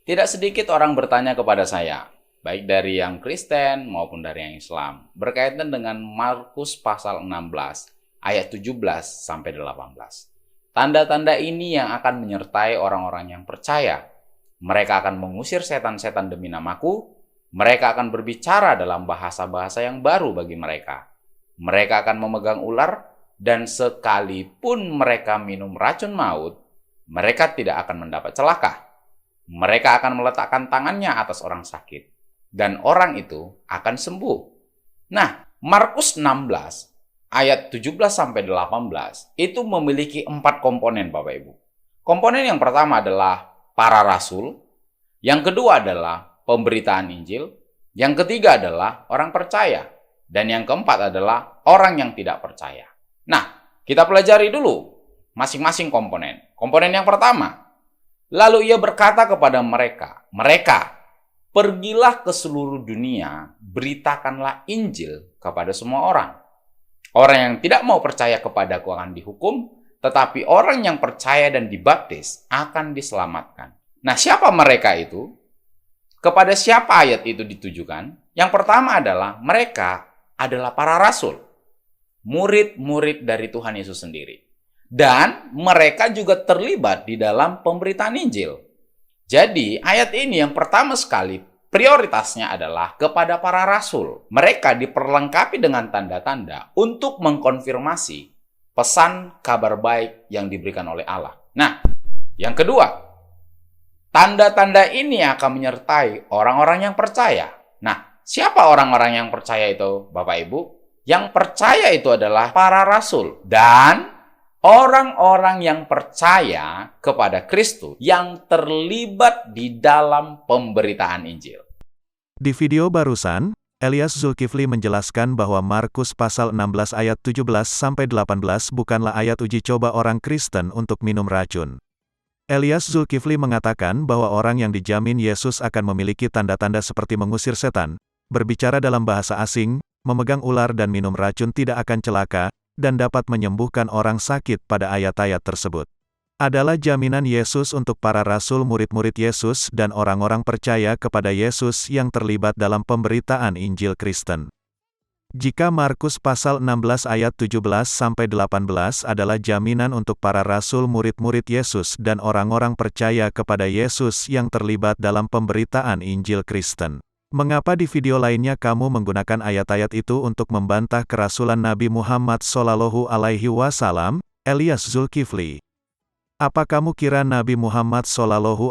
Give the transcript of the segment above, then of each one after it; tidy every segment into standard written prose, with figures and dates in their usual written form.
Tidak sedikit orang bertanya kepada saya, baik dari yang Kristen maupun dari yang Islam, berkaitan dengan Markus pasal 16, ayat 17 sampai 18. Tanda-tanda ini yang akan menyertai orang-orang yang percaya. Mereka akan mengusir setan-setan demi namaku, mereka akan berbicara dalam bahasa-bahasa yang baru bagi mereka. Mereka akan memegang ular, dan sekalipun mereka minum racun maut, mereka tidak akan mendapat celaka. Mereka akan meletakkan tangannya atas orang sakit, dan orang itu akan sembuh. Nah, Markus 16, ayat 17-18, itu memiliki 4 komponen, Bapak Ibu. Komponen yang pertama adalah para rasul, yang kedua adalah pemberitaan Injil, yang ketiga adalah orang percaya, dan yang keempat adalah orang yang tidak percaya. Nah, kita pelajari dulu masing-masing komponen. Komponen yang pertama, lalu ia berkata kepada mereka, pergilah ke seluruh dunia, beritakanlah Injil kepada semua orang. Orang yang tidak mau percaya kepadaku akan dihukum, tetapi orang yang percaya dan dibaptis akan diselamatkan. Nah, siapa mereka itu? Kepada siapa ayat itu ditujukan? Yang pertama adalah mereka adalah para rasul, murid-murid dari Tuhan Yesus sendiri. Dan mereka juga terlibat di dalam pemberitaan Injil. Jadi ayat ini yang pertama sekali prioritasnya adalah kepada para rasul. Mereka diperlengkapi dengan tanda-tanda untuk mengkonfirmasi pesan kabar baik yang diberikan oleh Allah. Nah, yang kedua, tanda-tanda ini akan menyertai orang-orang yang percaya. Nah, siapa orang-orang yang percaya itu, Bapak Ibu? Yang percaya itu adalah para rasul dan orang-orang yang percaya kepada Kristus yang terlibat di dalam pemberitaan Injil. Di video barusan, Elias Zulkifli menjelaskan bahwa Markus pasal 16 ayat 17-18 bukanlah ayat uji coba orang Kristen untuk minum racun. Elias Zulkifli mengatakan bahwa orang yang dijamin Yesus akan memiliki tanda-tanda seperti mengusir setan, berbicara dalam bahasa asing, memegang ular dan minum racun tidak akan celaka, dan dapat menyembuhkan orang sakit pada ayat-ayat tersebut. Adalah jaminan Yesus untuk para rasul murid-murid Yesus dan orang-orang percaya kepada Yesus yang terlibat dalam pemberitaan Injil Kristen. Jika Markus pasal 16 ayat 17-18 adalah jaminan untuk para rasul murid-murid Yesus dan orang-orang percaya kepada Yesus yang terlibat dalam pemberitaan Injil Kristen, mengapa di video lainnya kamu menggunakan ayat-ayat itu untuk membantah kerasulan Nabi Muhammad SAW, Elias Zulkifli? Apa kamu kira Nabi Muhammad SAW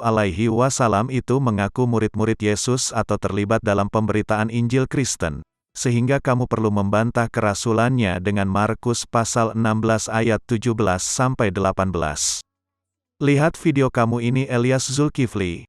itu mengaku murid-murid Yesus atau terlibat dalam pemberitaan Injil Kristen, sehingga kamu perlu membantah kerasulannya dengan Markus pasal 16 ayat 17-18? Lihat video kamu ini Elias Zulkifli.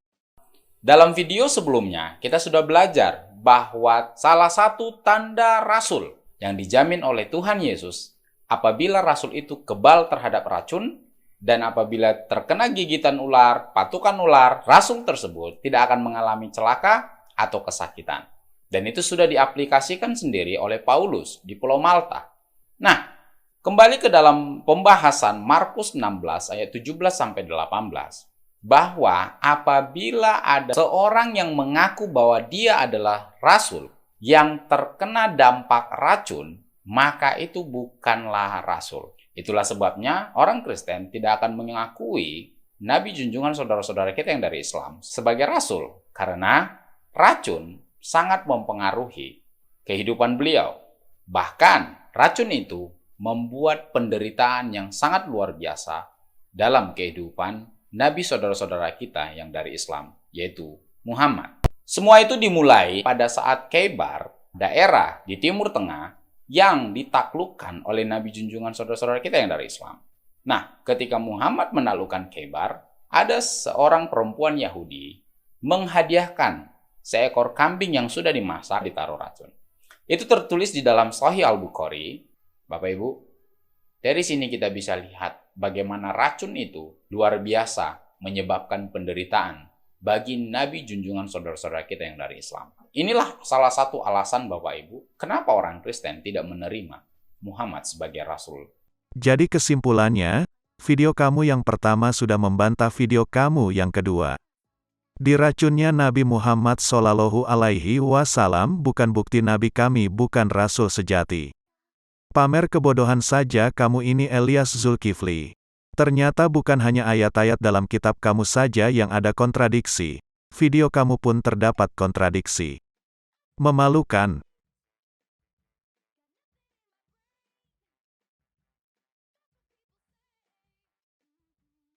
Dalam video sebelumnya, kita sudah belajar bahwa salah satu tanda rasul yang dijamin oleh Tuhan Yesus, apabila rasul itu kebal terhadap racun, dan apabila terkena gigitan ular, patukan ular, rasul tersebut tidak akan mengalami celaka atau kesakitan. Dan itu sudah diaplikasikan sendiri oleh Paulus di Pulau Malta. Nah, kembali ke dalam pembahasan Markus 16 ayat 17-18. Bahwa apabila ada seorang yang mengaku bahwa dia adalah rasul yang terkena dampak racun, maka itu bukanlah rasul. Itulah sebabnya orang Kristen tidak akan mengakui Nabi junjungan saudara-saudara kita yang dari Islam sebagai rasul, karena racun sangat mempengaruhi kehidupan beliau. Bahkan racun itu membuat penderitaan yang sangat luar biasa dalam kehidupan Nabi saudara-saudara kita yang dari Islam, yaitu Muhammad. Semua itu dimulai pada saat Khaybar, daerah di Timur Tengah, yang ditaklukkan oleh Nabi junjungan saudara-saudara kita yang dari Islam. Nah, ketika Muhammad menaklukkan Khaybar, ada seorang perempuan Yahudi menghadiahkan seekor kambing yang sudah dimasak ditaruh racun. Itu tertulis di dalam Sahih Al-Bukhari. Bapak Ibu, dari sini kita bisa lihat bagaimana racun itu luar biasa menyebabkan penderitaan bagi Nabi junjungan saudara-saudara kita yang dari Islam. Inilah salah satu alasan Bapak Ibu, kenapa orang Kristen tidak menerima Muhammad sebagai rasul. Jadi kesimpulannya, video kamu yang pertama sudah membantah video kamu yang kedua. Diracunnya Nabi Muhammad Shallallahu Alaihi Wasallam bukan bukti Nabi kami bukan Rasul sejati. Pamer kebodohan saja kamu ini Elias Zulkifli. Ternyata bukan hanya ayat-ayat dalam kitab kamu saja yang ada kontradiksi. Video kamu pun terdapat kontradiksi. Memalukan,